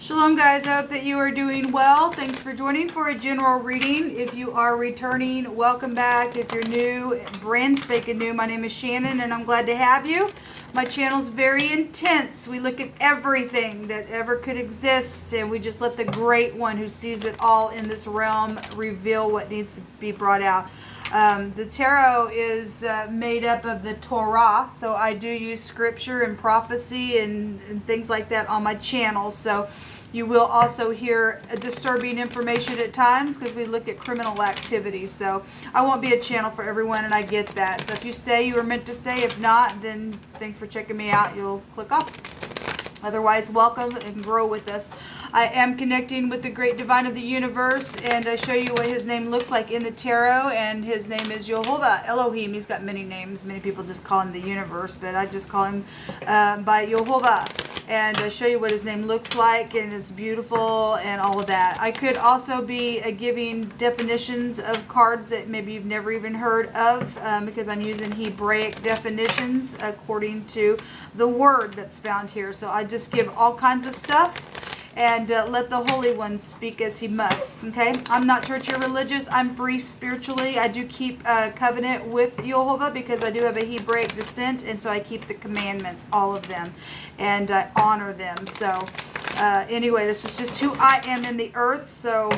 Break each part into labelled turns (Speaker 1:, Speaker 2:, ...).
Speaker 1: Shalom guys, I hope that you are doing well. Thanks for joining for a general reading. If you are returning, welcome back. If you're new, brand spanking new, my name is Shannon and I'm glad to have you. My channel's very intense. We look at everything that ever could exist and we just let the great one who sees it all in this realm reveal what needs to be brought out. The tarot is made up of the Torah, so I do use scripture and prophecy and things like that on my channel. So you will also hear disturbing information at times because we look at criminal activity. So I won't be a channel for everyone, and I get that. So if you stay, you are meant to stay. If not, then thanks for checking me out. You'll click off. Otherwise, welcome and grow with us. I am connecting with the great divine of the universe, and I show you what his name looks like in the tarot, and his name is Jehovah Elohim. He's got many names. Many people just call him the universe, but I just call him by Jehovah. And I show you what his name looks like, and it's beautiful and all of that. I could also be giving definitions of cards that maybe you've never even heard of because I'm using Hebraic definitions according to the word that's found here. So I just give all kinds of stuff and let the Holy One speak as he must, okay? I'm not church or religious. I'm free spiritually. I do keep covenant with Jehovah because I do have a Hebraic descent, and so I keep the commandments, all of them, and I honor them. So anyway, this is just who I am in the earth. So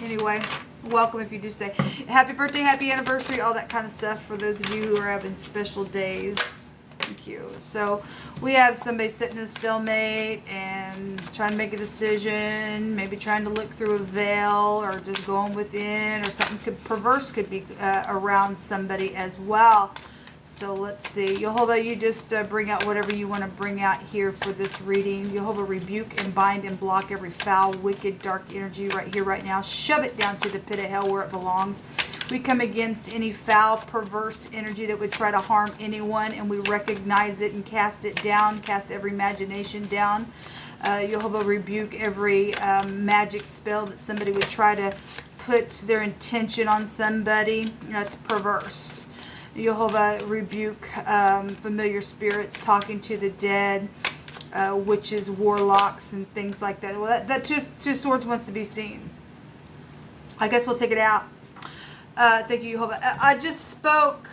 Speaker 1: anyway, welcome if you do stay. Happy birthday, happy anniversary, all that kind of stuff for those of you who are having special days. Thank you. So we have somebody sitting in a stalemate and trying to make a decision, maybe trying to look through a veil or just going within, or something perverse could be around somebody as well. So let's see. Jehovah, you just bring out whatever you want to bring out here for this reading. Jehovah, rebuke and bind and block every foul, wicked, dark energy right here, right now. Shove it down to the pit of hell where it belongs. We come against any foul, perverse energy that would try to harm anyone, and we recognize it and cast it down, cast every imagination down. Jehovah, rebuke every magic spell that somebody would try to put their intention on somebody. That's perverse. Jehovah, rebuke familiar spirits, talking to the dead, witches, warlocks, and things like that. Well, that two swords wants to be seen. I guess we'll take it out. Thank you, Jehovah. I just spoke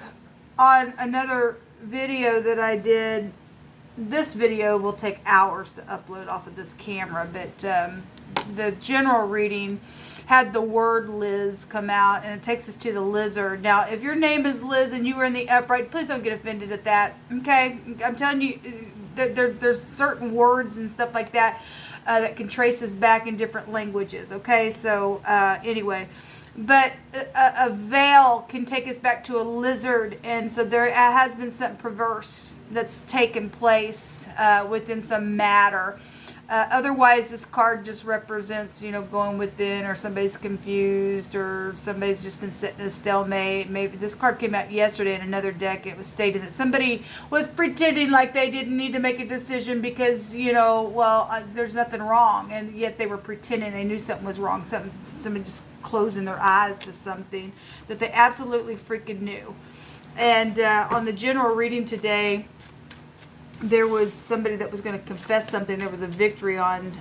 Speaker 1: on another video that I did. This video will take hours to upload off of this camera, but the general reading had the word Liz come out, and it takes us to the lizard. Now, if your name is Liz and you were in the upright, please don't get offended at that, okay? I'm telling you, there's certain words and stuff like that that can trace us back in different languages, okay? So, anyway, but a veil can take us back to a lizard, and so there has been something perverse that's taken place within some matter. Otherwise, this card just represents, you know, going within, or somebody's confused, or somebody's just been sitting in a stalemate. Maybe this card came out yesterday in another deck. It was stated that somebody was pretending like they didn't need to make a decision because, you know, well, there's nothing wrong, and yet they were pretending they knew something was wrong. Somebody just closing their eyes to something that they absolutely freaking knew. And on the general reading today, there was somebody that was going to confess something. There was a victory on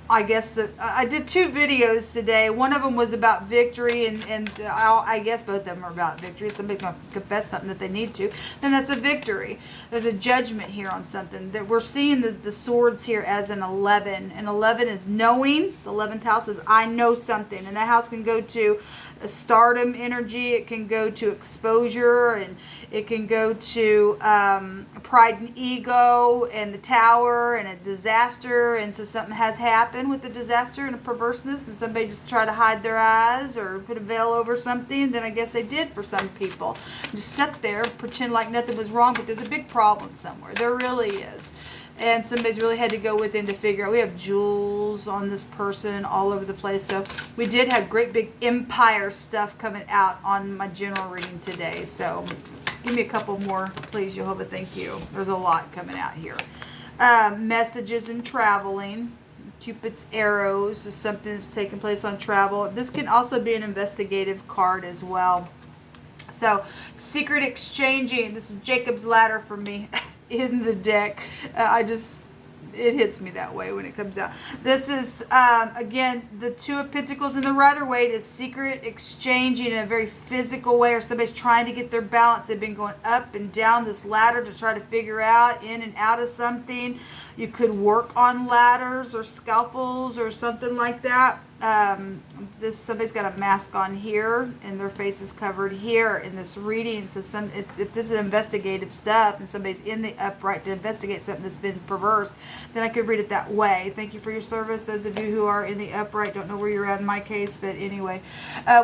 Speaker 1: I guess I did two videos today. One of them was about victory, and I guess both of them are about victory. Somebody's going to confess something that they need to, then that's a victory. There's a judgment here on something. That we're seeing the swords here as an 11. And 11 is knowing. The 11th house is I know something. And that house can go to a stardom energy. It can go to exposure, and it can go to pride and ego, and the tower, and a disaster. And so something has happened with the disaster and a perverseness, and somebody just try to hide their eyes or put a veil over something. Then I guess they did for some people. Just sit there, pretend like nothing was wrong, but there's a big problem somewhere. There really is. And somebody's really had to go within to figure out. We have jewels on this person all over the place. So we did have great big empire stuff coming out on my general reading today. So give me a couple more, please, Jehovah. Thank you. There's a lot coming out here. Messages and traveling. Cupid's arrows is something that's taking place on travel. This can also be an investigative card as well. So, secret exchanging. This is Jacob's ladder for me in the deck. It hits me that way when it comes out. This is, again, the Two of Pentacles in the Rider-Waite is secret exchanging in a very physical way, or somebody's trying to get their balance. They've been going up and down this ladder to try to figure out in and out of something. You could work on ladders or scaffolds or something like that. Somebody's got a mask on here and their face is covered here in this reading. So if this is investigative stuff and somebody's in the upright to investigate something that's been perverse, then I could read it that way. Thank you for your service. Those of you who are in the upright, don't know where you're at in my case, but anyway,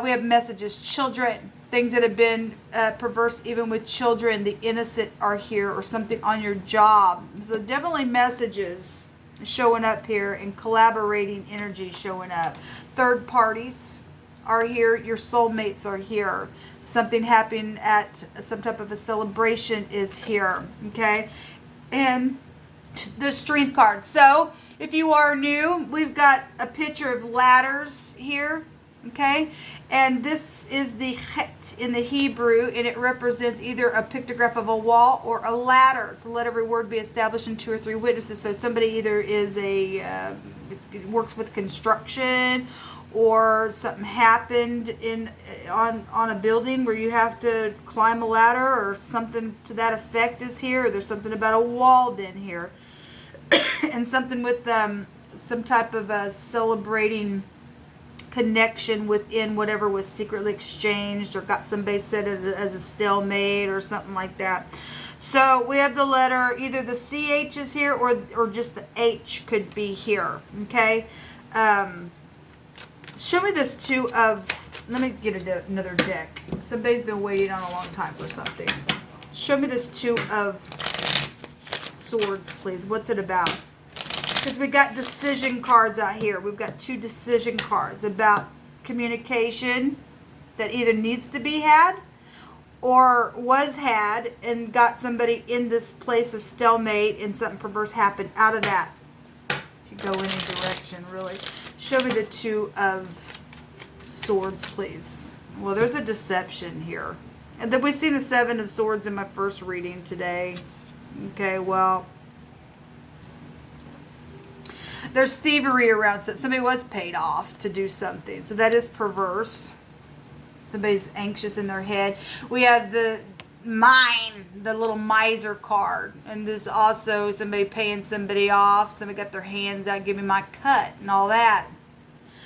Speaker 1: we have messages. Children, things that have been perverse even with children, the innocent are here, or something on your job. So definitely messages showing up here, and collaborating energy showing up. Third parties are here. Your soulmates are here. Something happening at some type of a celebration is here. Okay. And the strength card. So if you are new, we've got a picture of ladders here. Okay. And this is the chet in the Hebrew, and it represents either a pictograph of a wall or a ladder. So let every word be established in 2 or 3 witnesses. So somebody either is works with construction, or something happened on a building where you have to climb a ladder, or something to that effect is here. Or there's something about a wall then here, and something with some type of a celebrating connection within whatever was secretly exchanged, or got somebody set it as a stalemate or something like that. So we have the letter, either the CH is here or just the H could be here. Okay. Show me this Two of, let me get another deck. Somebody's been waiting on a long time for something. Show me this Two of Swords, please. What's it about? Because we got decision cards out here. We've got 2 decision cards about communication that either needs to be had or was had, and got somebody in this place of stalemate, and something perverse happened out of that. Could go any direction, really. Show me the Two of Swords, please. Well, there's a deception here. And then we've seen the 7 of Swords in my first reading today. Okay, well, there's thievery around. Somebody was paid off to do something. So that is perverse. Somebody's anxious in their head. We have the little miser card. And there's also somebody paying somebody off. Somebody got their hands out, give me my cut and all that.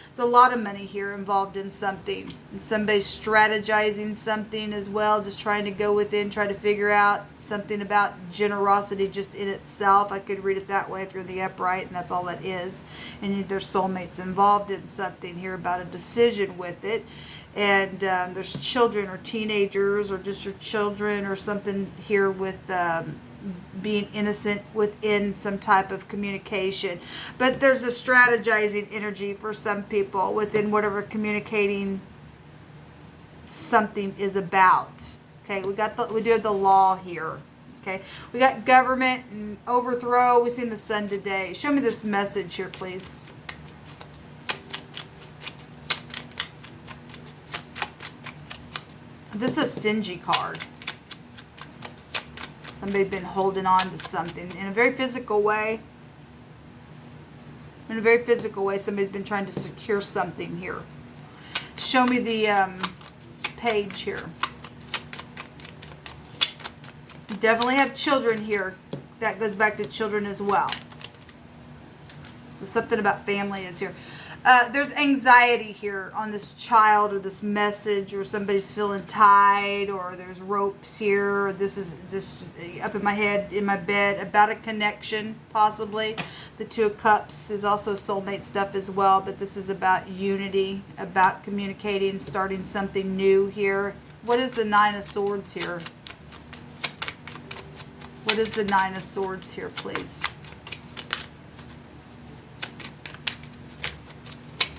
Speaker 1: There's a lot of money here involved in something. And somebody's strategizing something as well, just trying to go within, try to figure out something about generosity just in itself. I could read it that way if you're the upright, and that's all that is. And there's soulmates involved in something here about a decision with it. And there's children or teenagers, or just your children, or something here with being innocent within some type of communication. But there's a strategizing energy for some people within whatever communicating something is about. Okay, we do have the law here. Okay, we got government and overthrow. We've seen the sun today. Show me this message here, please. This is a stingy card. Somebody's been holding on to something in a very physical way. In a very physical way, somebody's been trying to secure something here. Show me the page here. You definitely have children here. That goes back to children as well. So something about family is here. There's anxiety here on this child, or this message, or somebody's feeling tied, or there's ropes here. Or this is just up in my head, in my bed, about a connection, possibly. The Two of Cups is also soulmate stuff as well, but this is about unity, about communicating, starting something new here. What is the Nine of Swords here? What is the Nine of Swords here, please?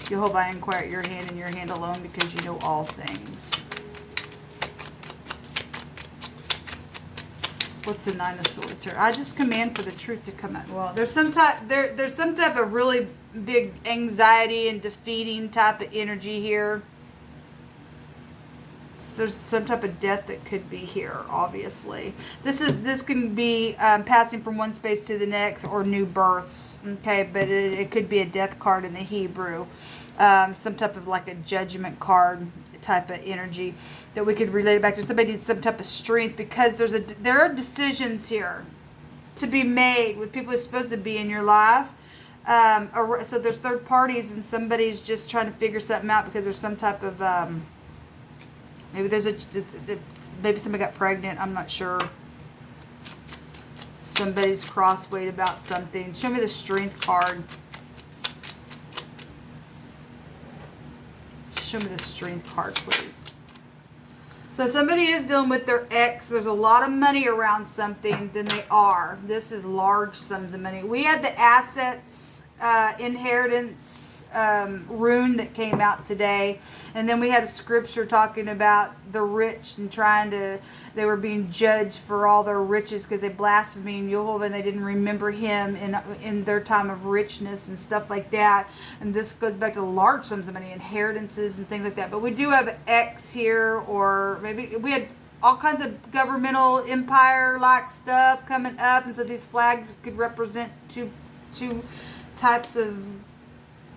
Speaker 1: Jehovah, I inquire at your hand and your hand alone, because you know all things. What's the Nine of Swords here? I just command for the truth to come out. Well, there's some type of really big anxiety and defeating type of energy here. there's some type of death that could be here, obviously. This can be passing from one space to the next, or new births, okay? But it could be a death card in the Hebrew. Some type of like a judgment card type of energy that we could relate it back to. Somebody needs some type of strength, because there are decisions here to be made with people who's supposed to be in your life. So there's third parties, and somebody's just trying to figure something out because there's some type of maybe somebody got pregnant. I'm not sure. Somebody's crosswayed about something. Show me the strength card. Show me the strength card, please. So somebody is dealing with their ex. There's a lot of money around something, then they are. This is large sums of money. We had the assets, inheritance rune that came out today. And then we had a scripture talking about the rich and they were being judged for all their riches because they blasphemed Jehovah and they didn't remember him in their time of richness and stuff like that. And this goes back to large sums of money, inheritances and things like that. But we do have X here, or maybe we had all kinds of governmental empire-like stuff coming up. And so these flags could represent two types of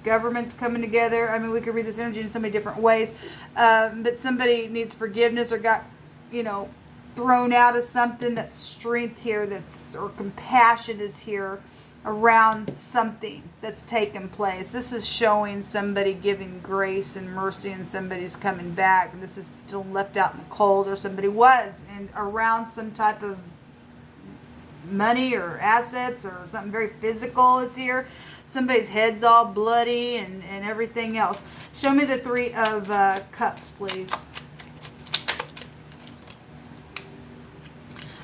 Speaker 1: governments coming together. I mean, we could read this energy in so many different ways. But somebody needs forgiveness or got, thrown out of something. That's strength here, or compassion is here around something that's taken place. This is showing somebody giving grace and mercy, and somebody's coming back. And this is feeling left out in the cold, or somebody was, and around some type of money or assets or something very physical is here. Somebody's head's all bloody and everything else. Show me the Three of Cups, please.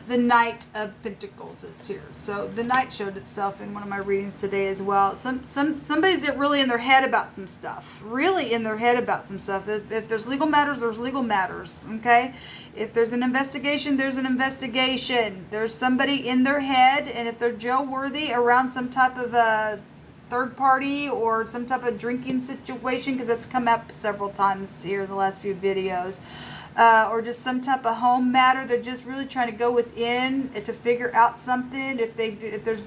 Speaker 1: The Knight of Pentacles is here. So the Knight showed itself in one of my readings today as well. Somebody's really in their head about some stuff. Really in their head about some stuff. If there's legal matters, there's legal matters. Okay? If there's an investigation, there's an investigation. There's somebody in their head, and if they're jail-worthy around some type of third party or some type of drinking situation, because that's come up several times here in the last few videos. Or just some type of home matter. They're just really trying to go within to figure out something. If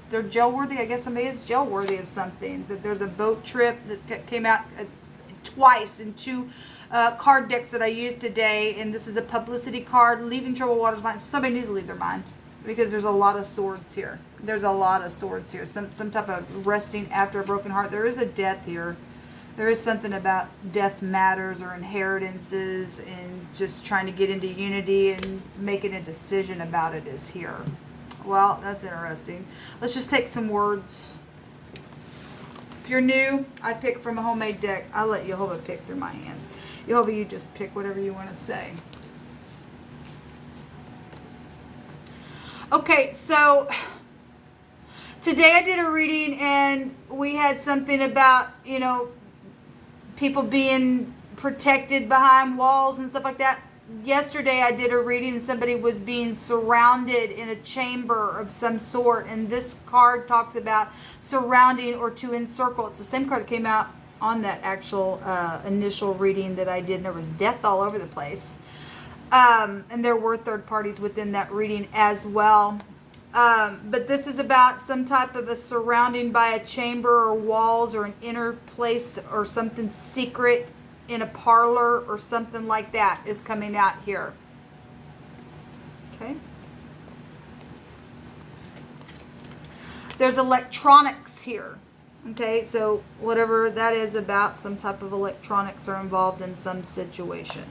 Speaker 1: they're jail worthy, I guess somebody is jail worthy of something. That there's a boat trip that came out twice in two card decks that I used today, and this is a publicity card. Leaving troubled waters mind. Somebody needs to leave their mind, because there's a lot of swords here. There's a lot of swords here. Some type of resting after a broken heart. There is a death here. There is something about death matters or inheritances, and just trying to get into unity and making a decision about it is here. Well, that's interesting. Let's just take some words. If you're new, I pick from a homemade deck. I'll let Jehovah pick through my hands. Jehovah, you just pick whatever you want to say. Okay, so today I did a reading, and we had something about, people being protected behind walls and stuff like that. Yesterday I did a reading, and somebody was being surrounded in a chamber of some sort, and this card talks about surrounding or to encircle. It's the same card that came out on that actual initial reading that I did, and there was death all over the place. And there were third parties within that reading as well. But this is about some type of a surrounding by a chamber or walls or an inner place or something secret in a parlor or something like that is coming out here. Okay. There's electronics here. Okay, so whatever that is about, some type of electronics are involved in some situation.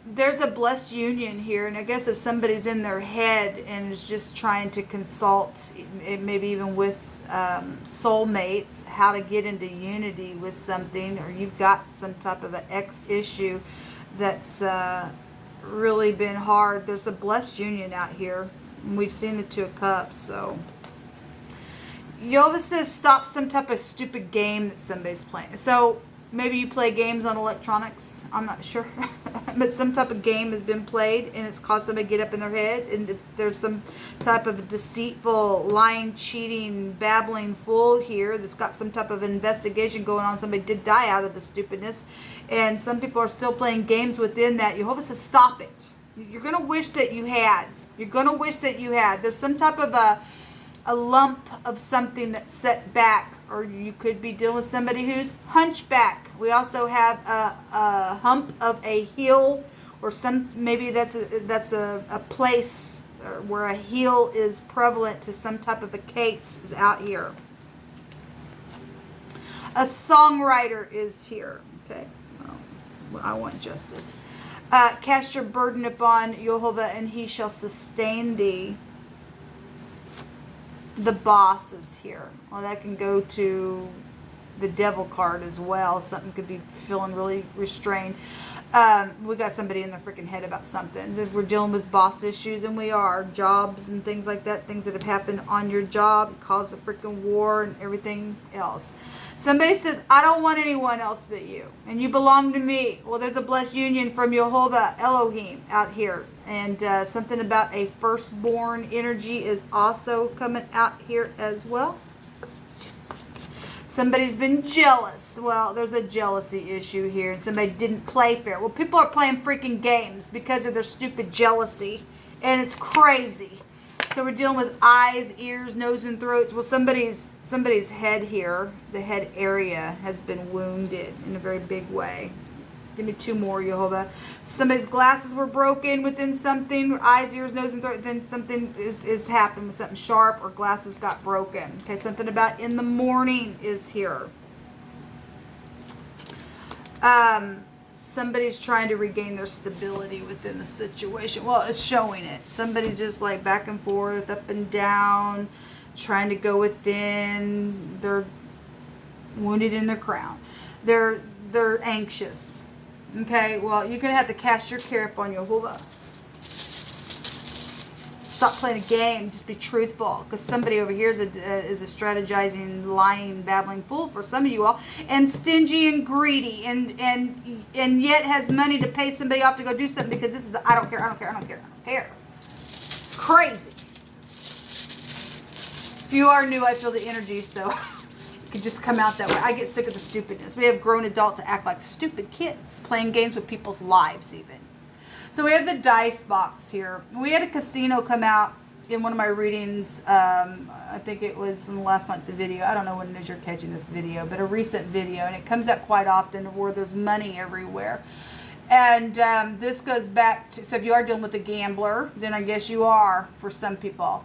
Speaker 1: There's a blessed union here, and I guess if somebody's in their head and is just trying to consult, maybe even with soulmates, how to get into unity with something, or you've got some type of an ex issue that's really been hard. There's a blessed union out here, and we've seen the Two of Cups. So Jehovah says stop some type of stupid game that somebody's playing. So maybe you play games on electronics. I'm not sure. But some type of game has been played and it's caused somebody to get up in their head. And if there's some type of deceitful, lying, cheating, babbling fool here that's got some type of investigation going on. Somebody did die out of the stupidness. And some people are still playing games within that. Jehovah says, stop it. You're going to wish that you had. You're going to wish that you had. There's some type of a lump of something that's set back, or you could be dealing with somebody who's hunchback. We also have a hump of a heel, or maybe that's a place where a heel is prevalent to some type of a case is out here. A songwriter is here. Okay, well, I want justice. Cast your burden upon Jehovah, and he shall sustain thee. The boss is here. Well, that can go to the devil card as well. Something could be feeling really restrained. We got somebody in their freaking head about something. We're dealing with boss issues, and we are. Jobs and things like that. Things that have happened on your job cause a freaking war and everything else. Somebody says, I don't want anyone else but you. And you belong to me. Well, there's a blessed union from Jehovah Elohim out here. And something about a firstborn energy is also coming out here as well. Somebody's been jealous. Well, there's a jealousy issue here. And somebody didn't play fair. Well, people are playing freaking games because of their stupid jealousy. And it's crazy. So we're dealing with eyes, ears, nose, and throats. Well, somebody's head here, the head area, has been wounded in a very big way. Give me two more, Jehovah. Somebody's glasses were broken within something. Eyes, ears, nose, and throat. Then something is happened with something sharp, or glasses got broken. Okay, something about in the morning is here. Somebody's trying to regain their stability within the situation. Well, it's showing it. Somebody just like back and forth, up and down, trying to go within. They're wounded in their crown. They're anxious. Okay, well, you're going to have to cast your care upon Jehovah. Stop playing a game. Just be truthful. Because somebody over here is a strategizing, lying, babbling fool for some of you all. And stingy and greedy. And yet has money to pay somebody off to go do something. Because this is, I don't care. It's crazy. If you are new, I feel the energy, so it could just come out that way. I get sick of the stupidness. We have grown adults that act like stupid kids. Playing games with people's lives even. So we have the dice box here. We had a casino come out in one of my readings. I think it was in last night's video. I don't know when it is you're catching this video, but a recent video. And it comes out quite often where there's money everywhere. And this goes back to, so if you are dealing with a gambler, then I guess you are for some people.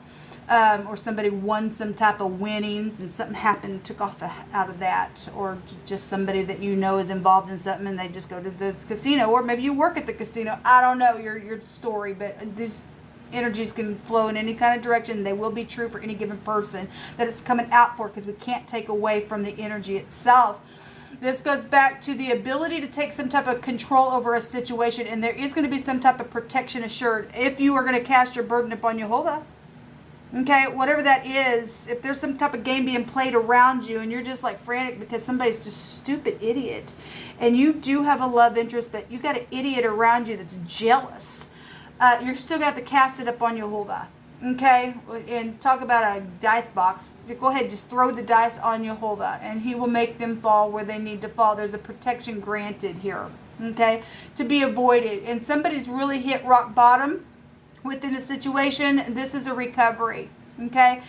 Speaker 1: Or somebody won some type of winnings and something happened, took off out of that, or just somebody that you know is involved in something and they just go to the casino, or maybe you work at the casino. I don't know your story, but these energies can flow in any kind of direction. They will be true for any given person that it's coming out for, because we can't take away from the energy itself. This goes back to the ability to take some type of control over a situation, and there is going to be some type of protection assured if you are going to cast your burden upon Jehovah. Okay, whatever that is, if there's some type of game being played around you and you're just like frantic because somebody's just stupid idiot, and you do have a love interest, but you got an idiot around you that's jealous, you're still got to cast it up on Jehovah. Okay, and talk about a dice box. Go ahead, just throw the dice on Jehovah, and he will make them fall where they need to fall. There's a protection granted here, okay, to be avoided. And somebody's really hit rock bottom within a situation. This is a recovery, okay,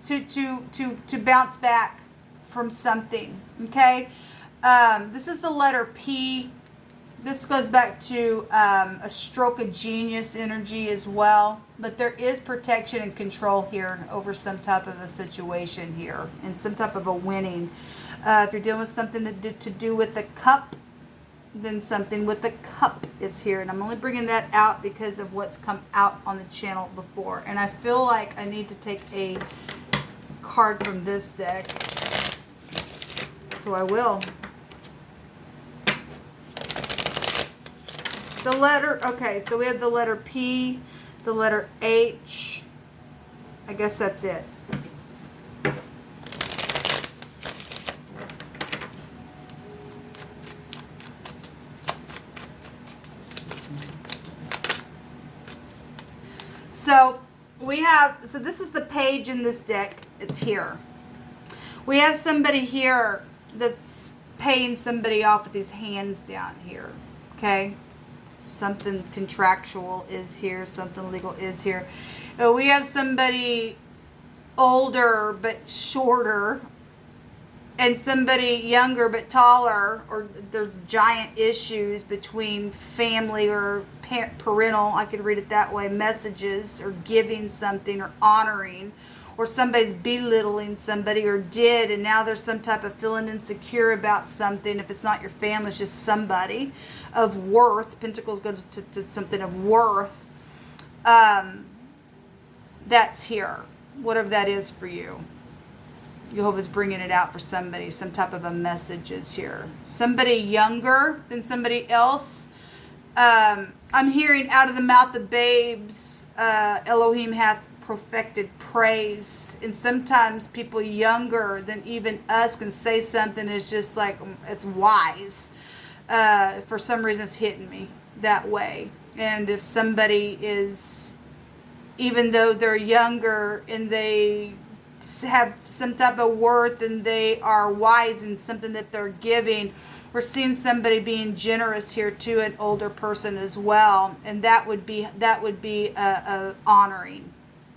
Speaker 1: to bounce back from something, okay. This is the letter P. This goes back to a stroke of genius energy as well, but there is protection and control here over some type of a situation here, and some type of a winning. If you're dealing with something to do with the cup, then something with the cup is here. And I'm only bringing that out because of what's come out on the channel before. And I feel like I need to take a card from this deck. So I will. The letter, okay, so we have the letter P, the letter H. I guess that's it. So this is the page in this deck. It's here. We have somebody here that's paying somebody off with these hands down here. Okay? Something contractual is here. Something legal is here. We have somebody older but shorter, and somebody younger but taller, or there's giant issues between family or parental, I could read it that way, messages, or giving something, or honoring, or somebody's belittling somebody, or did, and now there's some type of feeling insecure about something. If it's not your family, it's just somebody of worth. Pentacles go to something of worth. That's here, whatever that is for you. Jehovah's bringing it out for somebody. Some type of a message is here. Somebody younger than somebody else. I'm hearing out of the mouth of babes, Elohim hath perfected praise. And sometimes people younger than even us can say something that's just like, it's wise. For some reason it's hitting me that way. And if somebody is, even though they're younger and they have some type of worth and they are wise in something that they're giving, we're seeing somebody being generous here to an older person as well, and that would be honoring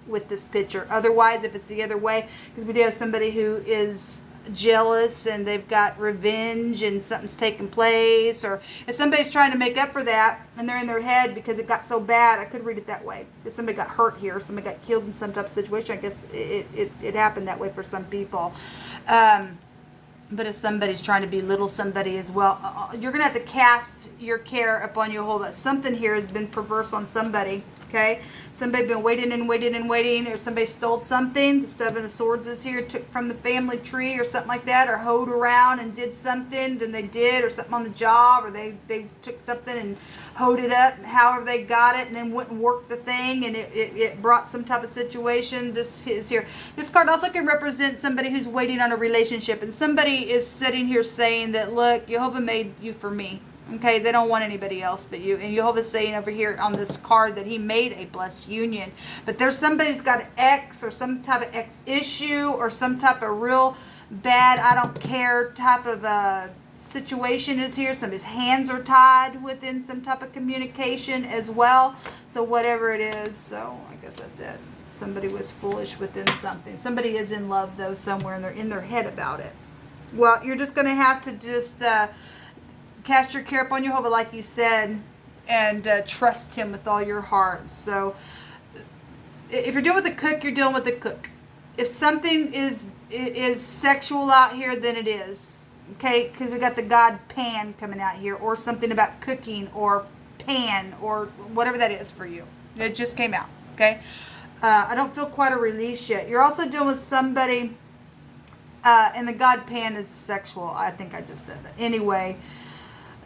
Speaker 1: with this picture. Otherwise, if it's the other way, because we do have somebody who is jealous and they've got revenge and something's taking place, or if somebody's trying to make up for that and they're in their head because it got so bad, I could read it that way. If somebody got hurt here, somebody got killed in some type of situation, I guess it happened that way for some people. But if somebody's trying to belittle somebody as well, you're going to have to cast your care upon Jehovah. Something here has been perverse on somebody. Okay, somebody been waiting and waiting and waiting, or somebody stole something. The Seven of Swords is here, took from the family tree or something like that, or hoed around and did something, then they did, or something on the job, or they took something and hoed it up, however they got it, and then went and worked the thing, and it brought some type of situation. This is here. This card also can represent somebody who's waiting on a relationship, and somebody is sitting here saying that, look, Jehovah made you for me. Okay, they don't want anybody else but you. And Jehovah's saying over here on this card that he made a blessed union. But there's somebody's got an ex, or some type of ex issue, or some type of real bad, I don't care type of a situation is here. Somebody's hands are tied within some type of communication as well. So whatever it is, so I guess that's it. Somebody was foolish within something. Somebody is in love, though, somewhere, and they're in their head about it. Well, you're just going to have to just... cast your care upon Jehovah, like you said, and trust him with all your heart. So if you're dealing with a cook, you're dealing with a cook. If something is sexual out here, then it is. Okay, because we got the god Pan coming out here, or something about cooking, or pan, or whatever that is for you. It just came out. Okay, I don't feel quite a release yet. You're also dealing with somebody, and the god Pan is sexual. I think I just said that. Anyway,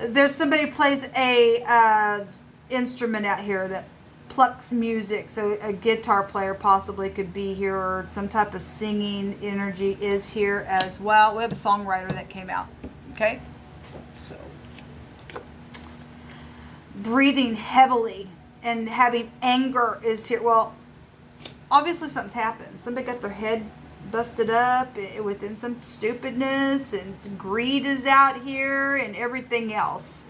Speaker 1: there's somebody who plays a instrument out here that plucks music. So a guitar player possibly could be here, or some type of singing energy is here as well. We have a songwriter that came out. Okay? So breathing heavily and having anger is here. Well, obviously something's happened. Somebody got their head busted up within some stupidness, and greed is out here and everything else.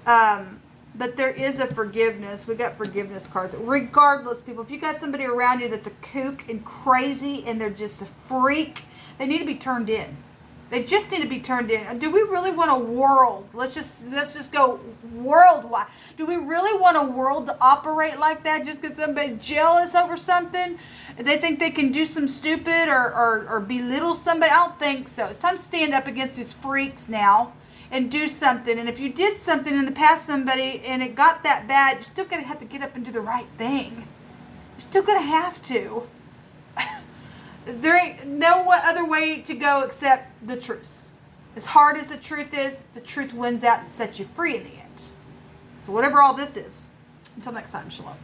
Speaker 1: But there is a forgiveness. We got forgiveness cards. Regardless, people, if you got somebody around you that's a kook and crazy and they're just a freak, they need to be turned in. They just need to be turned in. Do we really want a world? Let's just go worldwide. Do we really want a world to operate like that just because somebody's jealous over something? They think they can do some stupid or belittle somebody? I don't think so. It's time to stand up against these freaks now and do something. And if you did something in the past, somebody, and it got that bad, you're still going to have to get up and do the right thing. You're still going to have to. There ain't no other way to go except the truth. As hard as the truth wins out and sets you free in the end. So whatever all this is, until next time, shalom.